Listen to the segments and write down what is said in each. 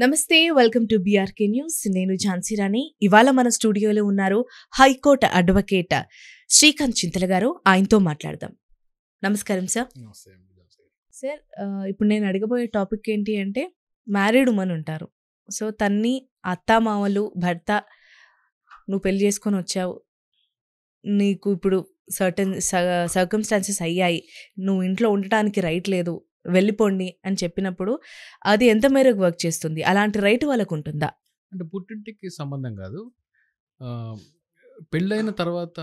నమస్తే, welcome to BRK news. నేను ఝాన్సీ రాణి. ఇవాళ మన స్టూడియోలో ఉన్నారు హైకోర్టు అడ్వకేట్ శ్రీకాంత్ చింతల గారు. ఆయనతో మాట్లాడదాం. నమస్కారం సార్. సార్, ఇప్పుడు నేను అడగబోయే టాపిక్ ఏంటి అంటే, మ్యారీడ్ ఉమెన్ ఉంటారు. సో తన్ని అత్తామామలు, భర్త, నువ్వు పెళ్లి చేసుకొని వచ్చావు, నీకు ఇప్పుడు సర్టన్ సర్కమ్స్టాన్సెస్ అయ్యాయి, నువ్వు ఇంట్లో ఉండటానికి రైట్ లేదు, వెళ్ళిపోండి అని చెప్పినప్పుడు అది ఎంత మేరకు వర్క్ చేస్తుంది? అలాంటి రైట్ వాళ్ళకు ఉంటుందా? అంటే పుట్టింటికి సంబంధం కాదు. పెళ్ళైన తర్వాత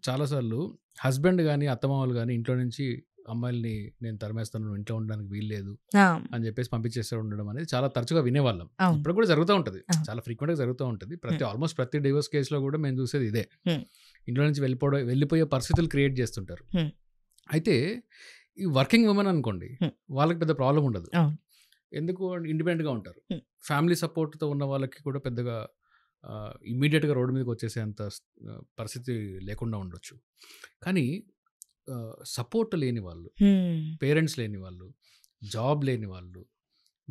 చాలాసార్లు హస్బెండ్ కానీ అత్తమామలు కానీ ఇంట్లో నుంచి అమ్మాయిల్ని నేను తరిమేస్తాను, నువ్వు ఇంట్లో ఉండడానికి వీల్లేదు అని చెప్పేసి పంపించేస్తూ ఉండడం అనేది చాలా తరచుగా వినేవాళ్ళం. ఇప్పుడు కూడా జరుగుతూ ఉంటుంది, చాలా ఫ్రీక్వెంట్గా జరుగుతూ ఉంటుంది. ఆల్మోస్ట్ ప్రతి డివోర్స్ కేసులో కూడా మేము చూసేది ఇదే. ఇంట్లో నుంచి వెళ్ళిపోయే పరిస్థితులు క్రియేట్ చేస్తుంటారు. అయితే ఈ వర్కింగ్ ఉమెన్ అనుకోండి, వాళ్ళకి పెద్ద ప్రాబ్లం ఉండదు. ఎందుకు? ఇండిపెండెంట్గా ఉంటారు. ఫ్యామిలీ సపోర్ట్తో ఉన్న వాళ్ళకి కూడా పెద్దగా ఇమ్మీడియట్గా రోడ్డు మీదకి వచ్చేసేంత పరిస్థితి లేకుండా ఉండొచ్చు. కానీ సపోర్ట్ లేని వాళ్ళు, పేరెంట్స్ లేని వాళ్ళు, జాబ్ లేని వాళ్ళు,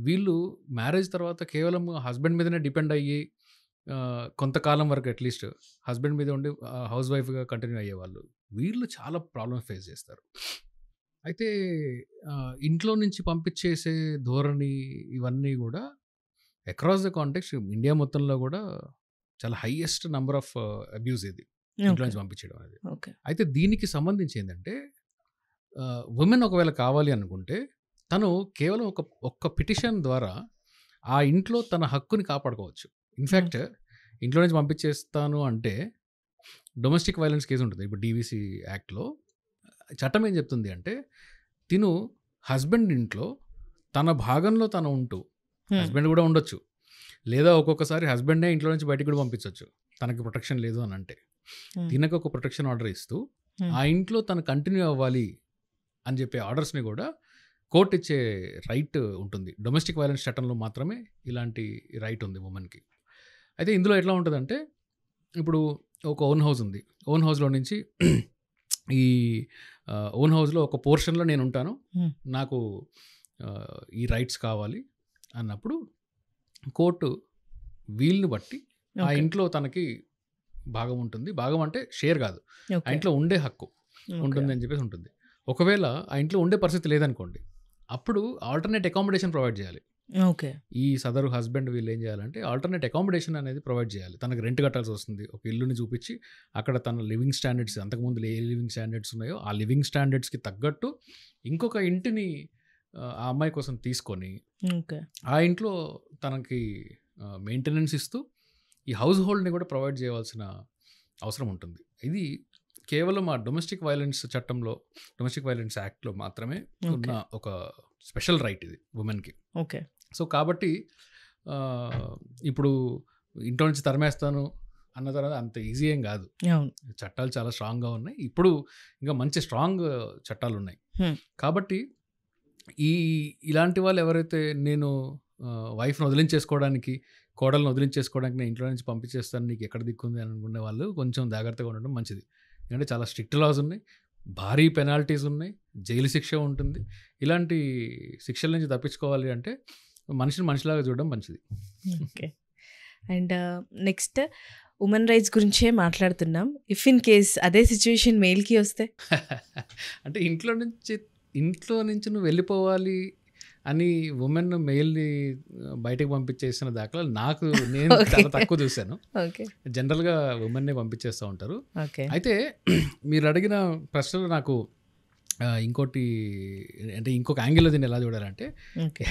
వీళ్ళు మ్యారేజ్ తర్వాత కేవలం హస్బెండ్ మీదనే డిపెండ్ అయ్యి కొంతకాలం వరకు అట్లీస్ట్ హస్బెండ్ మీద ఉండి హౌస్ వైఫ్గా కంటిన్యూ అయ్యేవాళ్ళు, వీళ్ళు చాలా ప్రాబ్లమ్స్ ఫేస్ చేస్తారు. అయితే ఇంట్లో నుంచి పంపించేసే ధోరణి ఇవన్నీ కూడా అక్రాస్ ద కాంటెక్స్ట్ ఇండియా మొత్తంలో కూడా చాలా హైయెస్ట్ నెంబర్ ఆఫ్ అబ్యూస్ ఇది, ఇంట్లో నుంచి పంపించడం అనేది. అయితే దీనికి సంబంధించి ఏంటంటే, ఉమెన్ ఒకవేళ కావాలి అనుకుంటే తను కేవలం ఒక్క పిటిషన్ ద్వారా ఆ ఇంట్లో తన హక్కుని కాపాడుకోవచ్చు. ఇన్ఫ్యాక్ట్ ఇంట్లో నుంచి పంపించేస్తాను అంటే డొమెస్టిక్ వైలెన్స్ కేసు ఉంటుంది. ఇప్పుడు డీవీసీ యాక్ట్లో చట్టం ఏం చెప్తుంది అంటే, తిను హస్బెండ్ ఇంట్లో తన భాగంలో తను ఉంటూ, హస్బెండ్ కూడా ఉండొచ్చు, లేదా ఒక్కొక్కసారి హస్బెండే ఇంట్లో నుంచి బయటకు కూడా పంపించవచ్చు తనకి ప్రొటెక్షన్ లేదు అని అంటే, తినకు ఒక ప్రొటెక్షన్ ఆర్డర్ ఇస్తూ ఆ ఇంట్లో తను కంటిన్యూ అవ్వాలి అని చెప్పే ఆర్డర్స్ని కూడా కోర్టు ఇచ్చే రైట్ ఉంటుంది. డొమెస్టిక్ వైలెన్స్ చట్టంలో మాత్రమే ఇలాంటి రైట్ ఉంది ఉమెన్కి. అయితే ఇందులో ఎట్లా ఉంటుందంటే, ఇప్పుడు ఒక ఓన్ హౌస్ ఉంది, ఓన్ హౌస్లో నుంచి ఈ ఓన్ హౌస్లో ఒక పోర్షన్లో నేను ఉంటాను, నాకు ఈ రైట్స్ కావాలి అన్నప్పుడు కోర్టు వీల్ని బట్టి ఆ ఇంట్లో తనకి భాగం ఉంటుంది. భాగం అంటే షేర్ కాదు, ఆ ఇంట్లో ఉండే హక్కు ఉంటుంది అని చెప్పేసి ఉంటుంది. ఒకవేళ ఆ ఇంట్లో ఉండే పరిస్థితి లేదనుకోండి, అప్పుడు ఆల్టర్నేట్ అకామిడేషన్ ప్రొవైడ్ చేయాలి. ఈ సదరు హస్బెండ్ వీళ్ళు ఏం చేయాలంటే ఆల్టర్నేట్ అకామిడేషన్ అనేది ప్రొవైడ్ చేయాలి. తనకు రెంట్ కట్టాల్సి వస్తుంది. ఒక ఇల్లుని చూపించి అక్కడ తన లివింగ్ స్టాండర్డ్స్, అంతకుముందు ఏ లివింగ్ స్టాండర్డ్స్ ఉన్నాయో ఆ లివింగ్ స్టాండర్డ్స్కి తగ్గట్టు ఇంకొక ఇంటిని ఆ అమ్మాయి కోసం తీసుకొని ఆ ఇంట్లో తనకి మెయింటెనెన్స్ ఇస్తూ ఈ హౌస్ హోల్డ్ని కూడా ప్రొవైడ్ చేయవలసిన అవసరం ఉంటుంది. ఇది కేవలం ఆ డొమెస్టిక్ వైలెన్స్ చట్టంలో, డొమెస్టిక్ వైలెన్స్ యాక్ట్లో మాత్రమే ఉన్న ఒక స్పెషల్ రైట్ ఇది ఉమెన్కి. సో కాబట్టి ఇప్పుడు ఇంట్లో నుంచి తరిమేస్తాను అన్న తర్వాత అంత ఈజీ ఏం కాదు. చట్టాలు చాలా స్ట్రాంగ్గా ఉన్నాయి. ఇప్పుడు ఇంకా మంచి స్ట్రాంగ్ చట్టాలు ఉన్నాయి. కాబట్టి ఇలాంటి వాళ్ళు ఎవరైతే నేను వైఫ్ని వదిలించేసుకోవడానికి, కోడలను వదిలించేసుకోవడానికి నేను ఇంట్లో నుంచి పంపించేస్తాను, నీకు ఎక్కడ దిక్కుంది అని అనుకునే వాళ్ళు కొంచెం జాగ్రత్తగా ఉండడం మంచిది. ఎందుకంటే చాలా స్ట్రిక్ట్ లాస్ ఉన్నాయి, భారీ పెనాల్టీస్ ఉన్నాయి, జైలు శిక్ష ఉంటుంది. ఇలాంటి శిక్షల నుంచి తప్పించుకోవాలి అంటే మనిషిని మనిషిలాగా చూడడం మంచిది. Okay. And next women rights గురించే మాట్లాడుతున్నాం. ఇఫ్ ఇన్ కేస్ అదే సిచ్యువేషన్ మెయిల్కి వస్తే అంటే ఇంట్లో నుంచి నువ్వు వెళ్ళిపోవాలి అని ఉమెన్ మెయిల్ని బయటకు పంపించేసిన దాఖలా నేను చాలా తక్కువ చూశాను. జనరల్గా ఉమెన్నే పంపించేస్తూ ఉంటారు. అయితే మీరు అడిగిన ప్రశ్నలు నాకు ఇంకోటి అంటే ఇంకొక యాంగిల్లో దీన్ని ఎలా చూడాలంటే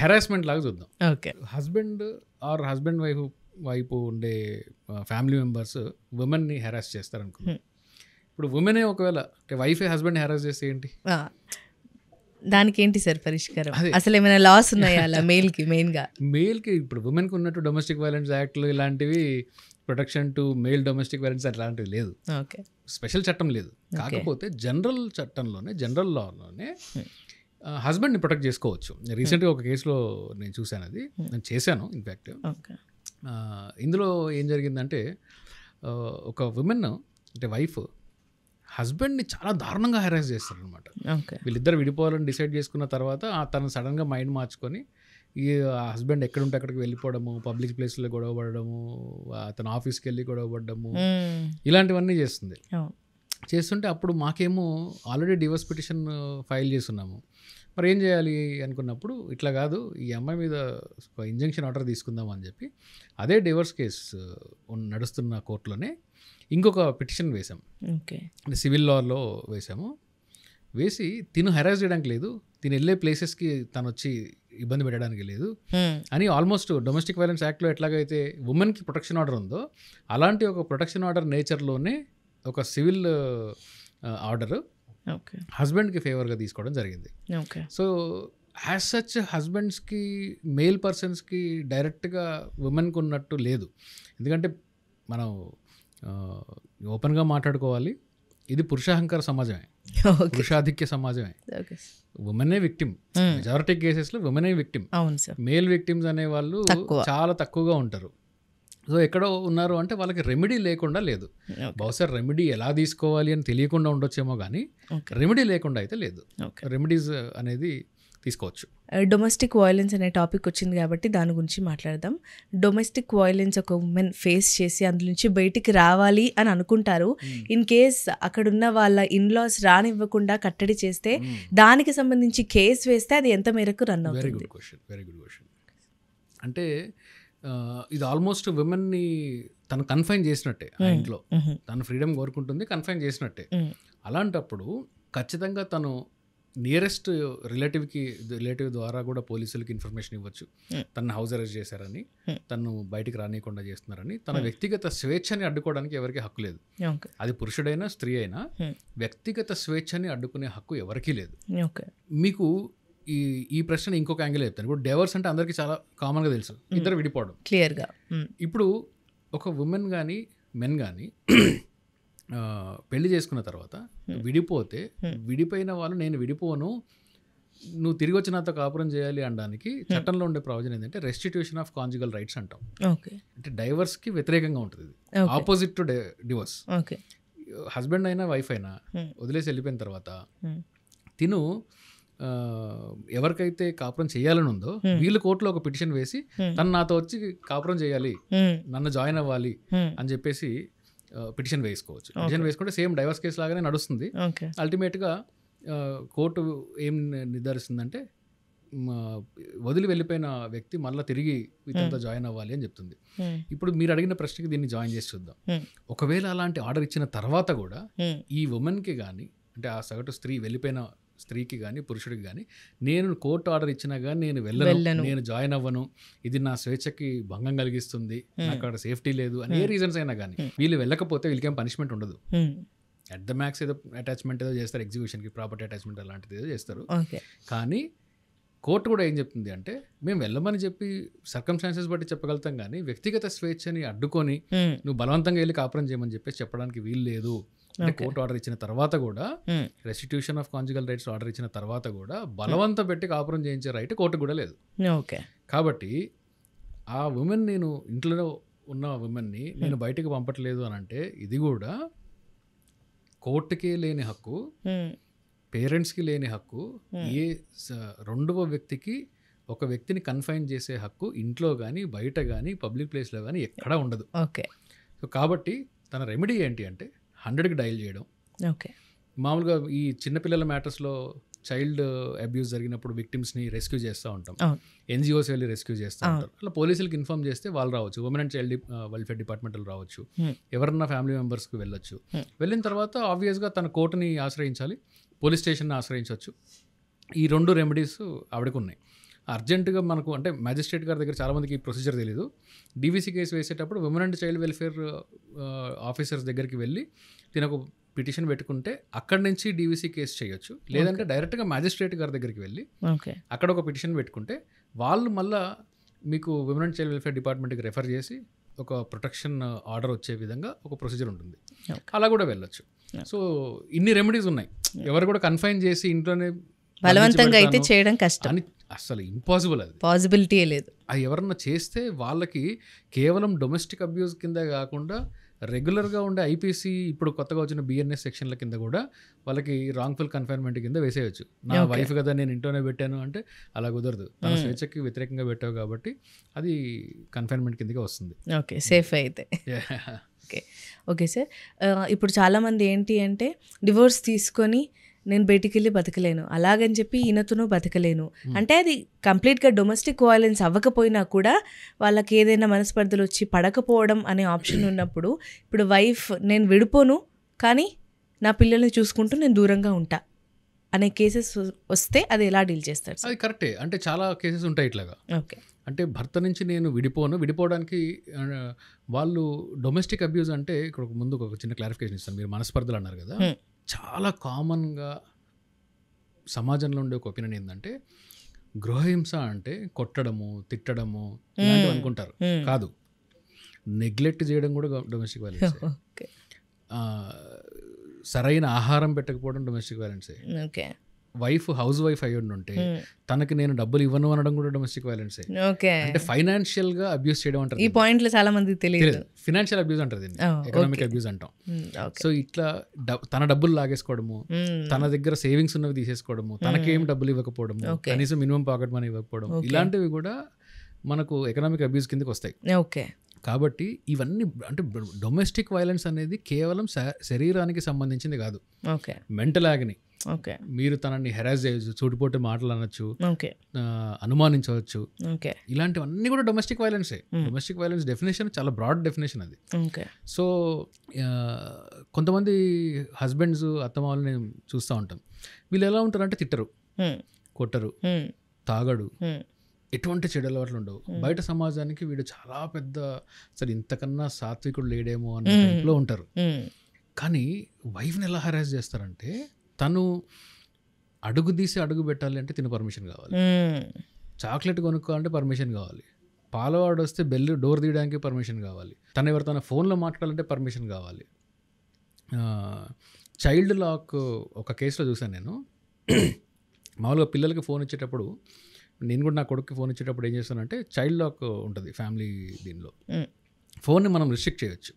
హెరాస్మెంట్ లాగా చూద్దాం. హస్బెండ్ ఆర్ హస్బెండ్ వైపు ఉండే ఫ్యామిలీ మెంబర్స్ ఉమెన్ని హెరాస్ చేస్తారు అనుకో. ఇప్పుడు ఉమెనే ఒకవేళ అంటే వైఫే హస్బెండ్ హెరాస్ చేస్తే ఏంటి? దానికి ఏంటి సార్ పరిష్కారం? అసలు ఏమైనా లాస్ ఉన్నాయా అలా మెయిల్కి? ఇప్పుడు ఉమెన్కి ఉన్నట్టు డొమెస్టిక్ వైలెన్స్ యాక్ట్లు ఇలాంటివి, protection to mail domestic violence అట్లాంటివి లేదు, స్పెషల్ చట్టం లేదు. కాకపోతే జనరల్ చట్టంలోనే, జనరల్ లాలోనే హస్బెండ్ని ప్రొటెక్ట్ చేసుకోవచ్చు. రీసెంట్గా ఒక కేసులో నేను చూశాను, అది నేను చేశాను ఇన్ఫ్యాక్ట్. ఇందులో ఏం జరిగిందంటే, ఒక ఉమెన్ అంటే వైఫ్ హస్బెండ్ని చాలా దారుణంగా హెరాస్ చేస్తారు అనమాట. వీళ్ళిద్దరు విడిపోవాలని డిసైడ్ చేసుకున్న తర్వాత తను సడన్గా మైండ్ మార్చుకొని ఈ హస్బెండ్ ఎక్కడుంటే అక్కడికి వెళ్ళిపోవడము, పబ్లిక్ ప్లేస్లో గొడవ పడడము, అతను ఆఫీస్కి వెళ్ళి గొడవ పడడము, ఇలాంటివన్నీ చేస్తుంది. చేస్తుంటే అప్పుడు మాకేమో ఆల్రెడీ డివోర్స్ పిటిషన్ ఫైల్ చేస్తున్నాము, మరి ఏం చేయాలి అనుకున్నప్పుడు ఇట్లా కాదు, ఈ అమ్మాయి మీద ఇంజంక్షన్ ఆర్డర్ తీసుకుందాం అని చెప్పి అదే డివోర్స్ కేసు నడుస్తున్న కోర్టులోనే ఇంకొక పిటిషన్ వేసాం. అంటే సివిల్ లాలో వేసాము. వేసి తిను హెరాస్ చేయడానికి లేదు, తిను వెళ్ళే ప్లేసెస్కి తను వచ్చి ఇబ్బంది పెట్టడానికి లేదు అని ఆల్మోస్ట్ డొమెస్టిక్ వైలెన్స్ యాక్ట్లో ఎట్లాగైతే ఉమెన్కి ప్రొటెక్షన్ ఆర్డర్ ఉందో అలాంటి ఒక ప్రొటెక్షన్ ఆర్డర్ నేచర్లోనే ఒక సివిల్ ఆర్డర్ హస్బెండ్కి ఫేవర్గా తీసుకోవడం జరిగింది. సో యాజ్ సచ్ హస్బెండ్స్కి మేల్ పర్సన్స్కి డైరెక్ట్గా ఉమెన్కి ఉన్నట్టు లేదు. ఎందుకంటే మనం ఓపెన్గా మాట్లాడుకోవాలి, ఇది పురుషాహంకార సమాజమే, పురుషాధిక్య సమాజమే. ఉమెనే విక్టిమ్, మెజారిటీ కేసెస్లో ఉమెనే విక్టిమ్. మేల్ విక్టిమ్స్ అనే వాళ్ళు చాలా తక్కువగా ఉంటారు. సో ఎక్కడో ఉన్నారు అంటే వాళ్ళకి రెమెడీ లేకుండా లేదు. బహుశా రెమెడీ ఎలా తీసుకోవాలి అని తెలియకుండా ఉండొచ్చేమో కానీ రెమెడీ లేకుండా అయితే లేదు. రెమెడీస్ అనేది తీసుకోవచ్చు. డొమెస్టిక్ వైలెన్స్ అనే టాపిక్ వచ్చింది కాబట్టి దాని గురించి మాట్లాడదాం. డొమెస్టిక్ వైలెన్స్ ఒక ఉమెన్ ఫేస్ చేసి అందులో నుంచి బయటికి రావాలి అని అనుకుంటారు. ఇన్ కేస్ అక్కడున్న వాళ్ళ ఇన్లాస్ రానివ్వకుండా కట్టడి చేస్తే దానికి సంబంధించి కేసు వేస్తే అది ఎంత మేరకు రన్ అవుతుంది? Very good question. అంటే ఇది ఆల్మోస్ట్ విమెన్ని తను కన్ఫైన్ చేసినట్టే, ఆ ఇంట్లో తను ఫ్రీడమ్ కోరుకుంటుంది, కన్ఫైన్ చేసినట్టే. అలాంటప్పుడు ఖచ్చితంగా తను నియరెస్ట్ రిలేటివ్ ద్వారా కూడా పోలీసులకి ఇన్ఫర్మేషన్ ఇవ్వచ్చు, తను హౌస్ అరెస్ట్ చేశారని, తను బయటికి రానియకుండా చేస్తున్నారని. తన వ్యక్తిగత స్వేచ్ఛని అడ్డుకోవడానికి ఎవరికి హక్కు లేదు. అది పురుషుడైనా స్త్రీ అయినా వ్యక్తిగత స్వేచ్ఛని అడ్డుకునే హక్కు ఎవరికీ లేదు. మీకు ఈ ప్రశ్న ఇంకొక యాంగిల్ చెప్తాను. ఇప్పుడు డైవర్స్ అంటే అందరికీ చాలా కామన్గా తెలుసు, ఇద్దరు విడిపోవడం క్లియర్గా. ఇప్పుడు ఒక ఉమెన్ కానీ మెన్ కానీ పెళ్లి చేసుకున్న తర్వాత విడిపోతే విడిపోయిన వాళ్ళు నేను విడిపోను, నువ్వు తిరిగి వచ్చి నాతో కాపురం చేయాలి అనడానికి చట్టంలో ఉండే ప్రావిజన్ ఏంటంటే రెస్టిట్యూషన్ ఆఫ్ కాంజుగల్ రైట్స్ అంటాం. అంటే డైవర్స్కి వ్యతిరేకంగా ఉంటుంది, ఆపోజిట్ టు డివోర్స్. హస్బెండ్ అయినా వైఫ్ అయినా వదిలేసి వెళ్ళిపోయిన తర్వాత తిను ఎవరికైతే కాపురం చేయాలని ఉందో వీళ్ళు కోర్టులో ఒక పిటిషన్ వేసి తను నాతో వచ్చి కాపురం చేయాలి, నన్ను జాయిన్ అవ్వాలి అని చెప్పేసి పిటిషన్ వేసుకోవచ్చు. పిటిషన్ వేసుకుంటే సేమ్ డైవర్స్ కేసు లాగానే నడుస్తుంది. అల్టిమేట్గా కోర్టు ఏం నిర్ధారిస్తుందంటే వదిలి వెళ్ళిపోయిన వ్యక్తి మళ్ళీ తిరిగి ఇతనితో జాయిన్ అవ్వాలి అని చెప్తుంది. ఇప్పుడు మీరు అడిగిన ప్రశ్నకి దీన్ని జాయిన్ చేసి చూద్దాం. ఒకవేళ అలాంటి ఆర్డర్ ఇచ్చిన తర్వాత కూడా ఈ ఉమెన్కి కానీ, అంటే ఆ సగటు స్త్రీ వెళ్ళిపోయిన స్త్రీకి కానీ పురుషుడికి కానీ, నేను కోర్టు ఆర్డర్ ఇచ్చినా కానీ నేను వెళ్ళను, నేను జాయిన్ అవ్వను, ఇది నా స్వేచ్ఛకి భంగం కలిగిస్తుంది, నాకు అక్కడ సేఫ్టీ లేదు అని ఏ రీజన్స్ అయినా కానీ వీళ్ళు వెళ్ళకపోతే వీళ్ళకేం పనిష్మెంట్ ఉండదు. అట్ ద మ్యాక్స్ ఏదో అటాచ్మెంట్ ఏదో చేస్తారు, ఎగ్జిక్యూషన్కి ప్రాపర్టీ అటాచ్మెంట్ అలాంటిది ఏదో చేస్తారు. కానీ కోర్టు కూడా ఏం చెప్తుంది అంటే మేము వెళ్ళమని చెప్పి సర్కమ్స్టాన్సెస్ బట్టి చెప్పగలుగుతాం కానీ వ్యక్తిగత స్వేచ్ఛని అడ్డుకొని నువ్వు బలవంతంగా వెళ్ళి కాపురం చేయమని చెప్పేసి చెప్పడానికి వీలు లేదు. అంటే కోర్టు ఆర్డర్ ఇచ్చిన తర్వాత కూడా, restitution of conjugal rights order ఇచ్చిన తర్వాత కూడా బలవంతం పెట్టి కాపురం చేయించే రైట్ కోర్టు కూడా లేదు. కాబట్టి ఆ ఉమెన్, నేను ఇంట్లో ఉన్న ఉమెన్ని నేను బయటకు పంపట్లేదు అని అంటే ఇది కూడా కోర్టుకి లేని హక్కు, పేరెంట్స్కి లేని హక్కు, ఏ రెండవ వ్యక్తికి ఒక వ్యక్తిని కన్ఫైన్ చేసే హక్కు ఇంట్లో కానీ బయట కానీ పబ్లిక్ ప్లేస్లో కానీ ఎక్కడా ఉండదు. సో కాబట్టి తన రెమెడీ ఏంటి అంటే 100కి డయల్ చేయడం. మామూలుగా ఈ చిన్నపిల్లల మ్యాటర్స్లో చైల్డ్ అబ్యూస్ జరిగినప్పుడు విక్టిమ్స్ని రెస్క్యూ చేస్తూ ఉంటాం, ఎన్జిఓస్ వెళ్ళి రెస్క్యూ చేస్తూ ఉంటారు. అలా పోలీసులకు ఇన్ఫార్మ్ చేస్తే వాళ్ళు రావచ్చు, ఉమెన్ అండ్ చైల్డ్ వెల్ఫేర్ డిపార్ట్మెంట్లు రావచ్చు, ఎవరన్నా ఫ్యామిలీ మెంబర్స్కి వెళ్ళొచ్చు. వెళ్ళిన తర్వాత ఆబ్వియస్గా తన కోర్టుని ఆశ్రయించాలి, పోలీస్ స్టేషన్ని ఆశ్రయించవచ్చు. ఈ 2 రెమెడీస్ ఆవిడకు ఉన్నాయి. అర్జెంటుగా మనకు అంటే మ్యాజిస్ట్రేట్ గారి దగ్గర చాలామందికి ఈ ప్రొసీజర్ తెలియదు. డీవీసీ కేసు వేసేటప్పుడు women and child welfare officers దగ్గరికి వెళ్ళి తినకు పిటిషన్ పెట్టుకుంటే అక్కడి నుంచి డీవీసీ కేసు చేయొచ్చు. లేదంటే డైరెక్ట్గా మ్యాజిస్ట్రేట్ గారి దగ్గరికి వెళ్ళి అక్కడ ఒక పిటిషన్ పెట్టుకుంటే వాళ్ళు మళ్ళీ మీకు ఉమెన్ అండ్ చైల్డ్ వెల్ఫేర్ డిపార్ట్మెంట్కి రెఫర్ చేసి ఒక ప్రొటెక్షన్ ఆర్డర్ వచ్చే విధంగా ఒక ప్రొసీజర్ ఉంటుంది. అలా కూడా వెళ్ళొచ్చు. సో ఇన్ని రెమెడీస్ ఉన్నాయి. ఎవరు కూడా కన్ఫైన్ చేసి ఇంట్లోనే బలవంతంగా అయితే చేయడం కష్టం అని అసలు ఇంపాసిబుల్, అది పాసిబిలిటీ లేదు. అది ఎవరన్నా చేస్తే వాళ్ళకి కేవలం డొమెస్టిక్ అబ్యూస్ కింద కాకుండా రెగ్యులర్గా ఉండే ఐపీసీ ఇప్పుడు కొత్తగా వచ్చిన బిఎన్ఎస్ సెక్షన్ల కింద కూడా వాళ్ళకి రాంగ్ఫుల్ కన్ఫైన్మెంట్ కింద వేసేయచ్చు. నా వైఫ్ కదా నేను ఇంట్లోనే పెట్టాను అంటే అలా కుదరదు, తన స్వేచ్ఛకి వ్యతిరేకంగా పెట్టావు కాబట్టి అది కన్ఫైన్మెంట్ కిందకి వస్తుంది. ఓకే, సేఫ్ అయితే. ఓకే సార్, ఇప్పుడు చాలామంది ఏంటి అంటే డివోర్స్ తీసుకొని నేను బయటికి వెళ్ళి బతకలేను, అలాగని చెప్పి ఈయనతోనూ బతకలేను అంటే అది కంప్లీట్గా డొమెస్టిక్ వైలెన్స్ అవ్వకపోయినా కూడా వాళ్ళకి ఏదైనా మనస్పర్ధలు వచ్చి పడకపోవడం అనే ఆప్షన్ ఉన్నప్పుడు ఇప్పుడు వైఫ్ నేను విడిపోను కానీ నా పిల్లల్ని చూసుకుంటూ నేను దూరంగా ఉంటా అనే కేసెస్ వస్తే అది ఎలా డీల్ చేస్తారు? అది కరెక్టే, అంటే చాలా కేసెస్ ఉంటాయి ఇట్లాగా. ఓకే, అంటే భర్త నుంచి నేను విడిపోవడానికి వాళ్ళు డొమెస్టిక్ అబ్యూజ్ అంటే ఇక్కడ ముందు ఒక చిన్న క్లారిఫికేషన్ ఇస్తాను. మీరు మనస్పర్ధలు అన్నారు కదా, చాలా కామన్గా సమాజంలో ఉండే ఒక ఒపీనియన్ ఏంటంటే గృహహింస అంటే కొట్టడము, తిట్టడము ఇలాంటివి అనుకుంటారు. కాదు, నెగ్లెక్ట్ చేయడం కూడా డొమెస్టిక్ వైలెన్స్. సరైన ఆహారం పెట్టకపోవడం డొమెస్టిక్ వైలెన్సే. వైఫ్ హౌస్ వైఫ్ అయ్యి ఉంటే తనకి నేను డబ్బులు ఇవ్వను అనడం కూడా డొమెస్టిక్ వైలెన్సే. అంటే ఫైనాన్షియల్ గా అబ్యూస్ చేయడం అంటారు. ఈ పాయింట్ లో చాలా మంది తెలియదు. ఫినాన్షియల్ అబ్యూస్ అంటారు దీన్ని, ఎకనామిక్ అబ్యూస్ అంటాం. సో ఇట్లా తన డబ్బులు లాగేసుకోవడము, తన దగ్గర సేవింగ్స్ ఉన్నవి తీసేసుకోవడము, తనకేం డబ్బులు ఇవ్వకపోవడము, కనీసం మినిమం పాకెట్ మనీ ఇవ్వకపోవడం, ఇలాంటివి కూడా మనకు ఎకనామిక్ అబ్యూస్ కిందకి వస్తాయి. ఓకే, కాబట్టి ఇవన్నీ అంటే డొమెస్టిక్ వైలెన్స్ అనేది కేవలం శరీరానికి సంబంధించింది కాదు, మెంటల్ ఆగ్ని. మీరు తనని హెరాస్ చేయొచ్చు, చూటుపోటు మాటలు అనొచ్చు, అనుమానించవచ్చు, ఇలాంటివన్నీ కూడా డొమెస్టిక్ వైలెన్సే. డొమెస్టిక్ వైలెన్స్ డెఫినేషన్ చాలా బ్రాడ్ డెఫినేషన్ అది. సో కొంతమంది హస్బెండ్స్ అత్తమామలు నేను చూస్తూ ఉంటాం, వీళ్ళు ఎలా ఉంటారంటే తిట్టరు, కొట్టరు, తాగడు, ఎటువంటి చెడు అలవాట్లు ఉండవు. బయట సమాజానికి వీడు చాలా పెద్ద సరే ఇంతకన్నా సాత్వికుడు లేడేమో అన్న టైప్లో ఉంటారు. కానీ వైఫ్ని ఎలా హెరాస్ చేస్తారంటే తను అడుగు తీసి అడుగు పెట్టాలి అంటే తిన పర్మిషన్ కావాలి, చాక్లెట్ కొనుక్కోవాలంటే పర్మిషన్ కావాలి, పాలవాడు వస్తే డోర్ తీయడానికి పర్మిషన్ కావాలి, తను ఎవరు తన ఫోన్లో మాట్లాడాలంటే పర్మిషన్ కావాలి. చైల్డ్ లాక్ ఒక కేసులో చూసాను నేను. మామూలుగా పిల్లలకి ఫోన్ ఇచ్చేటప్పుడు, నేను కూడా నా కొడుకుకి ఫోన్ ఇచ్చేటప్పుడు ఏం చేస్తానంటే చైల్డ్ లాక్ ఉంటుంది ఫ్యామిలీ దీనిలో, ఫోన్ని మనం రిస్ట్రిక్ట్ చేయొచ్చు.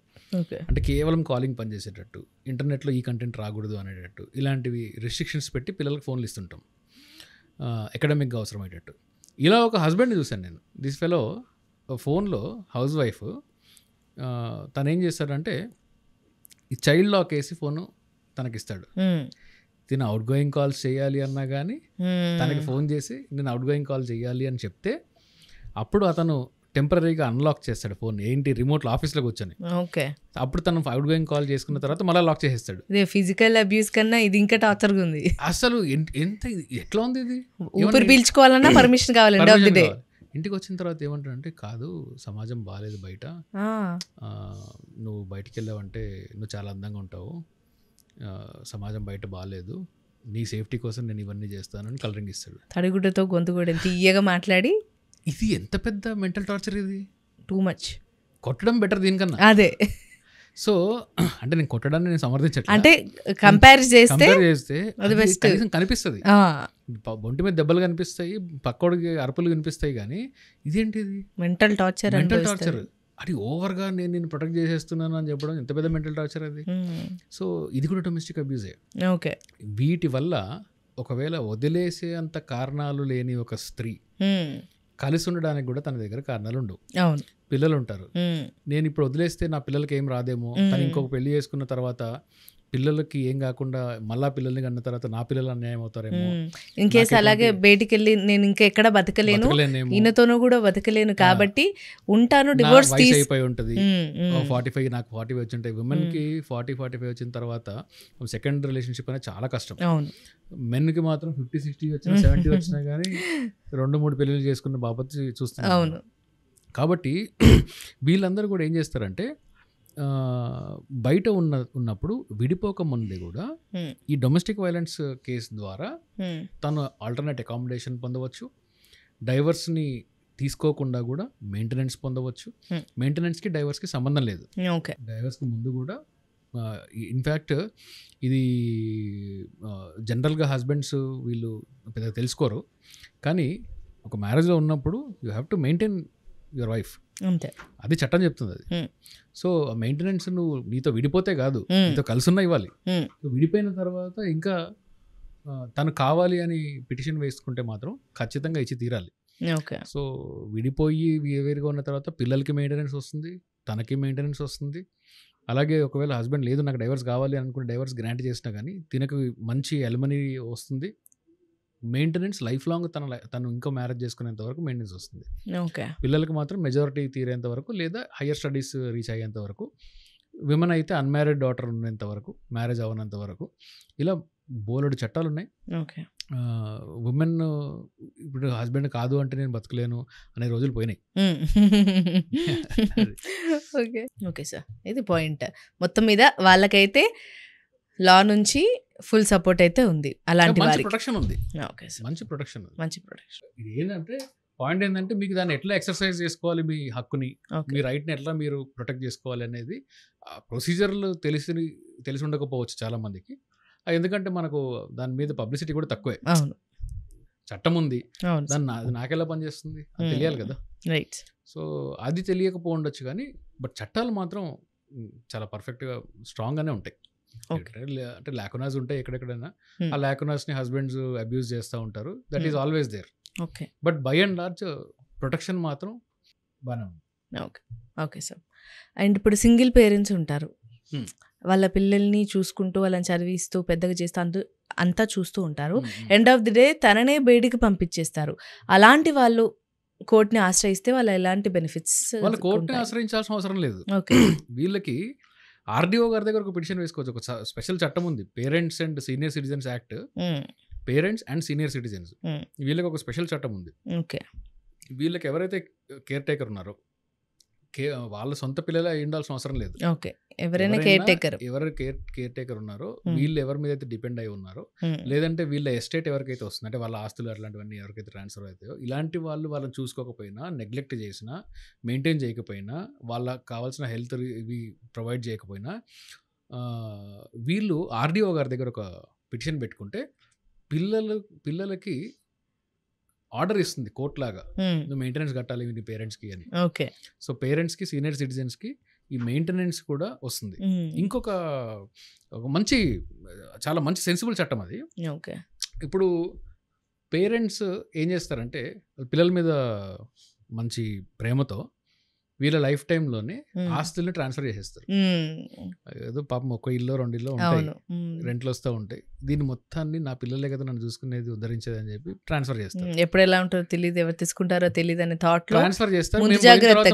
అంటే కేవలం కాలింగ్ పనిచేసేటట్టు, ఇంటర్నెట్లో ఈ కంటెంట్ రాకూడదు అనేటట్టు ఇలాంటివి రిస్ట్రిక్షన్స్ పెట్టి పిల్లలకు ఫోన్లు ఇస్తుంటాం, అకాడమిక్గా అవసరమయ్యేటట్టు. ఇలా ఒక హస్బెండ్ని చూశాను నేను. దిస్ ఫెలో ఫోన్లో హౌస్ వైఫ్ తను ఏం చేస్తాడంటే ఈ చైల్డ్ లాక్ వేసి ఫోను తనకిస్తాడు. తిన అవుట్ గోయింగ్ కాల్స్ చేయాలి అన్నా కానీ తనకి ఫోన్ చేసి నేను అవుట్ గోయింగ్ కాల్ చేయాలి అని చెప్తే అప్పుడు అతను టెంపరీగా అన్లాక్ చేస్తాడు ఫోన్. ఏంటి, రిమోట్లో ఆఫీస్లో కూర్చొని. అప్పుడు తను అవుట్ గోయింగ్ కాల్ చేసుకున్న తర్వాత మళ్ళీ లాక్ చేసేస్తాడు. ఫిజికల్ అబ్యూస్ కన్నా ఇది ఇంకా టార్చర్గా ఉంది అసలు. ఎంత ఎట్లా ఉంది ఇది? ఊపిరి పీల్చుకోవాలన్నా పర్మిషన్ కావాలి. ఇంటికి వచ్చిన తర్వాత ఏమంటాడంటే, కాదు సమాజం బాగాలేదు బయట, నువ్వు బయటికి వెళ్ళావంటే నువ్వు చాలా అందంగా ఉంటావు, సమాజం బయట బాగాలేదు, నీ సేఫ్టీ కోసం నేను ఇవన్నీ చేస్తానని కలరింగ్ ఇస్తాడు. తడిగుడ్డతో గొంతు కూడా తీయగా మాట్లాడి. ఇది ఎంత పెద్ద మెంటల్ టార్చర్ ఇది, టూ మచ్. కొట్టడం బెటర్ దీనికన్నా. అదే. సో అంటే నేను కొట్టడాన్ని నేను సమర్థించట్లేదు, అంటే కంపేర్ చేస్తే కనిపిస్తుంది, ఒంటి మీద దెబ్బలు కనిపిస్తాయి, పక్కోడికి అరుపులు కనిపిస్తాయి, కానీ ఇదేంటిది మెంటల్ టార్చర్. అది ఓవర్గా నేను ప్రొటెక్ట్ చేసేస్తున్నాను అని చెప్పడం ఎంత పెద్ద మెంటల్ టార్చర్ అది. సో ఇది కూడా డొమెస్టిక్ అబ్యూజే. ఓకే, వీటి వల్ల ఒకవేళ వదిలేసే అంత కారణాలు లేని ఒక స్త్రీ కలిసి ఉండడానికి కూడా తన దగ్గర కారణాలు ఉండవు. పిల్లలు ఉంటారు, నేను ఇప్పుడు వదిలేస్తే నా పిల్లలకి ఏం రాదేమో, తను ఇంకొక పెళ్లి చేసుకున్న తర్వాత పిల్లలకి ఏం కాకుండా మళ్ళా పిల్లల్ని కన్న తర్వాత నా పిల్లలు అన్యాయం అవుతారేమో, ఇన్కేస్ అలాగే బయటికి వెళ్ళి నేను ఇంకా ఎక్కడ బతకలేను, ఈయనతోనూ కూడా బతకలేను కాబట్టి ఉంటాను, డివోర్స్ అయిపోయి ఉంటుంది. 45 నాకు 40 వచ్చి ఉంటాయి. ఉమెన్ కి 40-45 వచ్చిన తర్వాత సెకండ్ రిలేషన్షిప్ అనేది చాలా కష్టం. మెన్ కి మాత్రం 50-60 వచ్చినా 70 వచ్చినా కానీ 2-3 పెళ్లిళ్ళు చేసుకున్న బాబత్ చూస్తున్నాను. కాబట్టి వీళ్ళందరూ కూడా ఏం చేస్తారంటే బయట ఉన్నప్పుడు విడిపోక ముందే కూడా ఈ డొమెస్టిక్ వైలెన్స్ కేసు ద్వారా తను ఆల్టర్నేట్ అకామిడేషన్ పొందవచ్చు, డైవర్స్ని తీసుకోకుండా కూడా మెయింటెనెన్స్ పొందవచ్చు. మెయింటెనెన్స్కి డైవర్స్కి సంబంధం లేదు, డైవర్స్కి ముందు కూడా. ఇన్ఫ్యాక్ట్ ఇది జనరల్గా హస్బెండ్స్ వీళ్ళు పెద్దగా తెలుసుకోరు, కానీ ఒక మ్యారేజ్లో ఉన్నప్పుడు you have to maintain your wife, అంతే. అది చట్టం చెప్తుంది అది. సో మెయింటెనెన్స్ నువ్వు నీతో విడిపోతే కాదు, నీతో కలిసి ఉన్నా ఇవ్వాలి. విడిపోయిన తర్వాత ఇంకా తను కావాలి అని పిటిషన్ వేసుకుంటే మాత్రం ఖచ్చితంగా ఇచ్చి తీరాలి. సో విడిపోయి వేరుగా ఉన్న తర్వాత పిల్లలకి మెయింటెనెన్స్ వస్తుంది, తనకి మెయింటెనెన్స్ వస్తుంది. అలాగే ఒకవేళ హస్బెండ్ లేదు నాకు డైవర్స్ కావాలి అనుకుని డైవర్స్ గ్రాంట్ చేసినా కానీ తినకు మంచి ఎలిమనీ వస్తుంది. మెయింటెనెన్స్ లైఫ్ లాంగ్ తను ఇంకో మ్యారేజ్ చేసుకునేంత వరకు మెయింటెనెన్స్ వస్తుంది. పిల్లలకి మాత్రం మెజారిటీ తీరేంత వరకు లేదా హయ్యర్ స్టడీస్ రీచ్ అయ్యేంత వరకు, విమెన్ అయితే అన్మ్యారీడ్ డాటర్ ఉన్నంత వరకు, మ్యారేజ్ అవ్వనంత వరకు, ఇలా బోలెడు చట్టాలు ఉన్నాయి. ఉమెన్ ఇప్పుడు హస్బెండ్ కాదు అంటే నేను బతకలేను అనే రోజులు పోయినాయి. ఓకే సార్, ఇది పాయింట్. మొత్తం మీద వాళ్ళకైతే లా నుంచి ఫుల్ సపోర్ట్ అయితే ఉంది, అలాంటి ప్రొటెక్షన్ ఉంది. మంచి ప్రొటెక్షన్. ఇది ఏంటంటే పాయింట్ ఏంటంటే మీకు దాన్ని ఎట్లా ఎక్సర్సైజ్ చేసుకోవాలి, మీ హక్కుని, మీ రైట్ని ఎట్లా మీరు ప్రొటెక్ట్ చేసుకోవాలి అనేది ప్రొసీజర్లు తెలిసి ఉండకపోవచ్చు చాలా మందికి. ఎందుకంటే మనకు దాని మీద పబ్లిసిటీ కూడా తక్కువే. చట్టం ఉంది, దాన్ని నాకెలా పనిచేస్తుంది అది తెలియాలి కదా. రైట్. సో అది తెలియకపోవచ్చు కానీ బట్ చట్టాలు మాత్రం చాలా పర్ఫెక్ట్గా స్ట్రాంగ్గానే ఉంటాయి. అంటే లాకునాస్ ఉంటాయి ఎక్కడెక్కడైనా, ఆ లాకునాస్ని హస్బెండ్స్ అబ్యూజ్ చేస్తూ ఉంటారు, that is always there. But by and large protection మాత్రం బాగానే ఉంది. Okay sir. అండ్ ఇప్పుడు సింగిల్ పేరెంట్స్ ఉంటారు, వాళ్ళ పిల్లల్ని చూసుకుంటూ వాళ్ళని చదివిస్తూ పెద్దగా చేస్తూ అంతా చూస్తూ ఉంటారు. ఎండ్ ఆఫ్ ది డే తననే బయటికి పంపించేస్తారు. అలాంటి వాళ్ళు కోర్టుని ఆశ్రయిస్తే వాళ్ళు ఎలాంటి బెనిఫిట్స్? వాళ్ళు కోర్టుని ఆశ్రయించాల్సిన అవసరం లేదు. వీళ్ళకి ఆర్డీఓ గారి దగ్గర ఒక పిటిషన్ వేసుకోవచ్చు. ఒక స్పెషల్ చట్టం ఉంది, parents and senior citizens act. Parents and senior citizens, వీళ్ళకి ఒక స్పెషల్ చట్టం ఉంది. వీళ్ళకి ఎవరైతే కేర్ టేకర్ ఉన్నారో వాళ్ళ సొంత పిల్లలే ఉండాల్సిన అవసరం లేదు. ఎవరు కేర్ టేకర్ ఉన్నారో వీళ్ళు ఎవరి మీద అయితే డిపెండ్ అయి ఉన్నారో, లేదంటే వీళ్ళ ఎస్టేట్ ఎవరికైతే వస్తుంది అంటే వాళ్ళ ఆస్తులు అట్లాంటివన్నీ ఎవరికైతే ట్రాన్స్ఫర్ అవుతాయో, ఇలాంటి వాళ్ళు వాళ్ళని చూసుకోకపోయినా, నెగ్లెక్ట్ చేసినా, మెయింటైన్ చేయకపోయినా, వాళ్ళకి కావాల్సిన హెల్త్ ఇవి ప్రొవైడ్ చేయకపోయినా, వీళ్ళు ఆర్డీఓ గారి దగ్గర ఒక పిటిషన్ పెట్టుకుంటే పిల్లలకి ఆర్డర్ ఇస్తుంది కోర్టు లాగా, నువ్వు మెయింటెనెన్స్ కట్టాలి నీ పేరెంట్స్కి అని. సో పేరెంట్స్కి, సీనియర్ సిటిజన్స్కి ఈ మెయింటెనెన్స్ కూడా వస్తుంది. ఇంకొక చాలా మంచి సెన్సిబుల్ చట్టం అది. ఇప్పుడు పేరెంట్స్ ఏం చేస్తారంటే పిల్లల మీద మంచి ప్రేమతో వీళ్ళ లైఫ్ టైంలోనే ఆస్తుల్ని ట్రాన్స్ఫర్ చేసేస్తారు. ఏదో పాపం ఒక ఇల్లు 2 ఇల్లు ఉంటాయి, రెంట్లు వస్తూ ఉంటాయి, దీన్ని మొత్తాన్ని నా పిల్లలే కదా నన్ను చూసుకునేది ఉద్ధరించేది అని చెప్పి ట్రాన్స్ఫర్ చేస్తారు. ఎప్పుడు ఎలా ఉంటుందో తెలియదు, ఎవరు తీసుకుంటారో తెలియదు అనే థాట్ ట్రాన్స్ఫర్ చేస్తారు.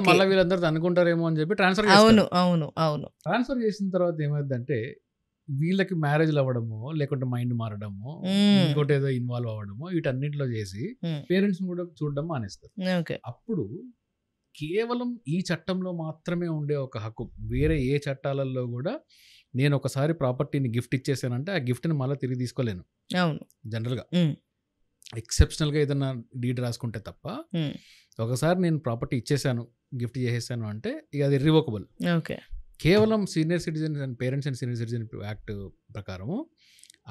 మళ్ళీ వీళ్ళందరూ అనుకుంటారేమో అని చెప్పి ట్రాన్స్ఫర్ చేస్తారు. ట్రాన్స్ఫర్ చేసిన తర్వాత ఏమైందంటే వీళ్ళకి మ్యారేజ్లు అవ్వడమో, లేకుంటే మైండ్ మారడమో, ఇంకోటి ఏదో ఇన్వాల్వ్ అవ్వడమో, వీటన్నింటిలో చేసి పేరెంట్స్ కూడా చూడడం మానేస్తారు. అప్పుడు కేవలం ఈ చట్టంలో మాత్రమే ఉండే ఒక హక్కు, వేరే ఏ చట్టాలలో కూడా నేను ఒకసారి ప్రాపర్టీని గిఫ్ట్ ఇచ్చేసానంటే ఆ గిఫ్ట్ని మళ్ళీ తిరిగి తీసుకోలేను జనరల్గా, ఎక్సెప్షనల్గా ఏదైనా డీడ్ రాసుకుంటే తప్ప. ఒకసారి నేను ప్రాపర్టీ ఇచ్చేసాను, గిఫ్ట్ చేసేసాను అంటే ఇక అది ఇర్రివోకబుల్. కేవలం senior citizen and parents and senior citizen act ప్రకారము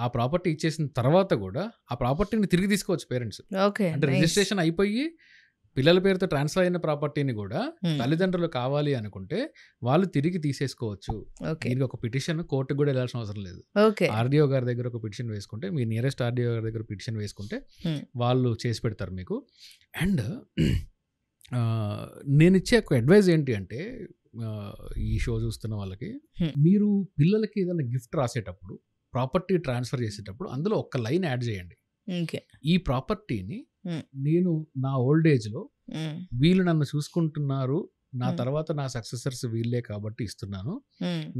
ఆ ప్రాపర్టీ ఇచ్చేసిన తర్వాత కూడా ఆ ప్రాపర్టీని తిరిగి తీసుకోవచ్చు పేరెంట్స్. అంటే రిజిస్ట్రేషన్ అయిపోయి పిల్లల పేరుతో ట్రాన్స్ఫర్ అయిన ప్రాపర్టీని కూడా తల్లిదండ్రులు కావాలి అనుకుంటే వాళ్ళు తిరిగి తీసేసుకోవచ్చు. దీనికి ఒక పిటిషన్ కోర్టుకు కూడా వెళ్ళాల్సిన అవసరం లేదు. ఆర్డీఓ గారి దగ్గర ఒక పిటిషన్ వేసుకుంటే, మీ నియరెస్ట్ ఆర్డీఓ గారి దగ్గర పిటిషన్ వేసుకుంటే వాళ్ళు చేసి పెడతారు మీకు. అండ్ నేను ఇచ్చే ఒక అడ్వైజ్ ఏంటి అంటే ఈ షో చూస్తున్న వాళ్ళకి, మీరు పిల్లలకి ఏదైనా గిఫ్ట్ రాసేటప్పుడు, ప్రాపర్టీ ట్రాన్స్ఫర్ చేసేటప్పుడు అందులో ఒక లైన్ యాడ్ చేయండి. ఈ ప్రాపర్టీని నేను నా ఓల్డ్ ఏజ్ లో వీళ్ళు నన్ను చూసుకుంటున్నారు, నా తర్వాత నా సక్సెసర్స్ వీళ్ళే కాబట్టి ఇస్తున్నాను,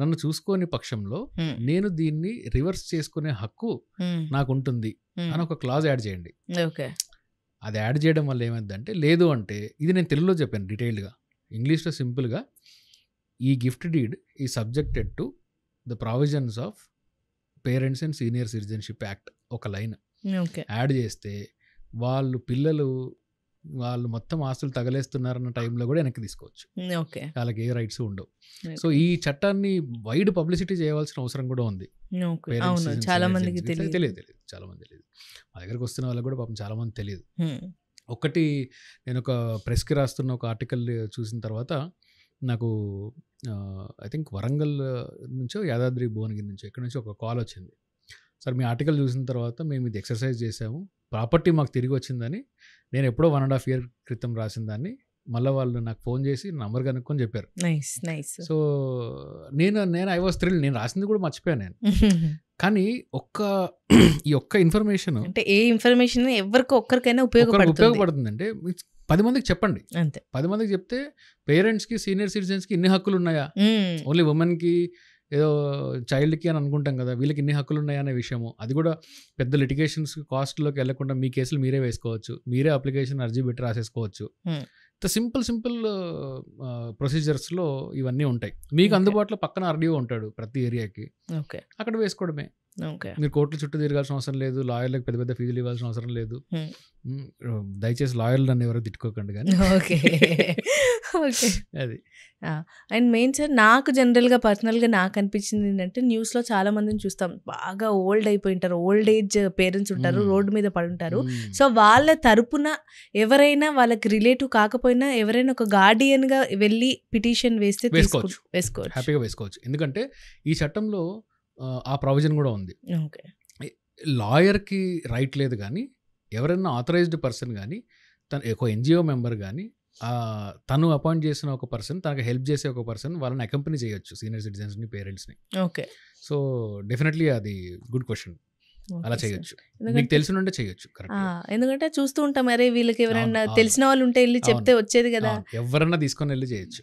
నన్ను చూసుకోని పక్షంలో నేను దీన్ని రివర్స్ చేసుకునే హక్కు నాకు ఉంటుంది అని ఒక క్లాజ్ యాడ్ చేయండి. అది యాడ్ చేయడం వల్ల ఏమైందంటే, లేదు అంటే ఇది నేను తెలుగులో చెప్పాను డీటెయిల్డ్గా, ఇంగ్లీష్లో సింపుల్గా, ఈ గిఫ్ట్ డీడ్ ఈ subjected to the provisions of parents and senior citizenship act ఒక లైన్ యాడ్ చేస్తే పిల్లలు వాళ్ళు మొత్తం ఆస్తులు తగలేస్తున్నారన్న టైంలో కూడా వెనక్కి తీసుకోవచ్చు. వాళ్ళకి ఏ రైట్స్ ఉండవు. సో ఈ చట్టాన్ని వైడ్ పబ్లిసిటీ చేయవలసిన అవసరం కూడా ఉంది. చాలా మందికి తెలియదు, చాలా మంది తెలియదు. మా దగ్గరకు వస్తున్న వాళ్ళకి కూడా పాపం చాలా మంది తెలియదు. ఒకటి నేను ఒక ప్రెస్కి రాస్తున్న ఒక ఆర్టికల్ చూసిన తర్వాత నాకు ఐ థింక్ వరంగల్ నుంచో యాదాద్రి భువనగిరి నుంచో ఎక్కడి నుంచో ఒక కాల్ వచ్చింది. సార్ మీ ఆర్టికల్ చూసిన తర్వాత మేము ఇది ఎక్సర్సైజ్ చేసాము, ప్రాపర్టీ మాకు తిరిగి వచ్చిందని, నేను ఎప్పుడో 1.5 year క్రితం రాసిన దాన్ని మళ్ళీ వాళ్ళు నాకు ఫోన్ చేసి నంబర్ కనుక్కొని చెప్పారు. సో నేను ఐ వాస్ థ్రిల్. నేను రాసింది కూడా మర్చిపోయాను నేను. కానీ ఈ ఒక్క ఇన్ఫర్మేషన్ అంటే ఏ ఇన్ఫర్మేషన్ ఎవరికి ఒక్కరికైనా ఉపయోగపడుతుందంటే 10 మందికి చెప్పండి. అంతే 10 మందికి చెప్తే పేరెంట్స్కి, సీనియర్ సిటిజన్స్కి ఇన్ని హక్కులు ఉన్నాయా, ఓన్లీ ఉమెన్కి ఏదో చైల్డ్కి అని అనుకుంటాం కదా, వీళ్ళకి ఇన్ని హక్కులు ఉన్నాయా అనే విషయము. అది కూడా పెద్ద లిటిగేషన్స్ కాస్ట్లోకి వెళ్లకుండా మీ కేసులు మీరే వేసుకోవచ్చు, మీరే అప్లికేషన్ అర్జీ పెట్టి రాసేసుకోవచ్చు. సింపుల్ ప్రొసీజర్స్లో ఇవన్నీ ఉంటాయి. మీకు అందుబాటులో పక్కన ఆర్డీఓ ఉంటాడు ప్రతి ఏరియాకి, అక్కడ వేసుకోవడమే. మీరు కోర్టుల చుట్టూ తిరగాల్సిన అవసరం లేదు, లాయర్లకు పెద్ద పెద్ద ఫీజులు ఇవ్వాల్సిన అవసరం లేదు. దయచేసి లాయర్లు నన్ను ఎవరో తిట్టుకోకండి కానీ. అది అండ్ మెయిన్ సార్, నాకు జనరల్గా పర్సనల్గా నాకు అనిపించింది ఏంటంటే, న్యూస్లో చాలా మందిని చూస్తాం, బాగా ఓల్డ్ అయిపోయి ఉంటారు, ఓల్డ్ ఏజ్ పేరెంట్స్ ఉంటారు, రోడ్డు మీద పడి ఉంటారు. సో వాళ్ళ తరపున ఎవరైనా, వాళ్ళకి రిలేటివ్ కాకపోయినా ఎవరైనా ఒక గార్డియన్గా వెళ్ళి పిటిషన్ వేస్తే వేసుకోవచ్చు, హ్యాపీగా వేసుకోవచ్చు. ఎందుకంటే ఈ చట్టంలో ఆ ప్రొవిజన్ కూడా ఉంది. లాయర్కి రైట్ లేదు, కానీ ఎవరైనా ఆథరైజ్డ్ పర్సన్ కానీ, ఒక ఎన్జిఓ మెంబర్ కానీ, తను అపాయింట్ చేసిన ఒక పర్సన్, తనకు హెల్ప్ చేసే ఒక పర్సన్ వాళ్ళని అకంపెనీ చేయొచ్చు, సీనియర్ సిటిజన్స్ని, పేరెంట్స్ని. సో డెఫినెట్లీ అది గుడ్ క్వశ్చన్. అలా చేయొచ్చు, మీకు తెలిసిన ఉంటే చేయొచ్చు. ఎందుకంటే చూస్తూ ఉంటాం, అరే వీళ్ళకి ఎవరైనా తెలిసిన వాళ్ళు ఉంటే వెళ్ళి చెప్తే వచ్చేది కదా, ఎవరన్నా తీసుకొని వెళ్ళి చేయొచ్చు.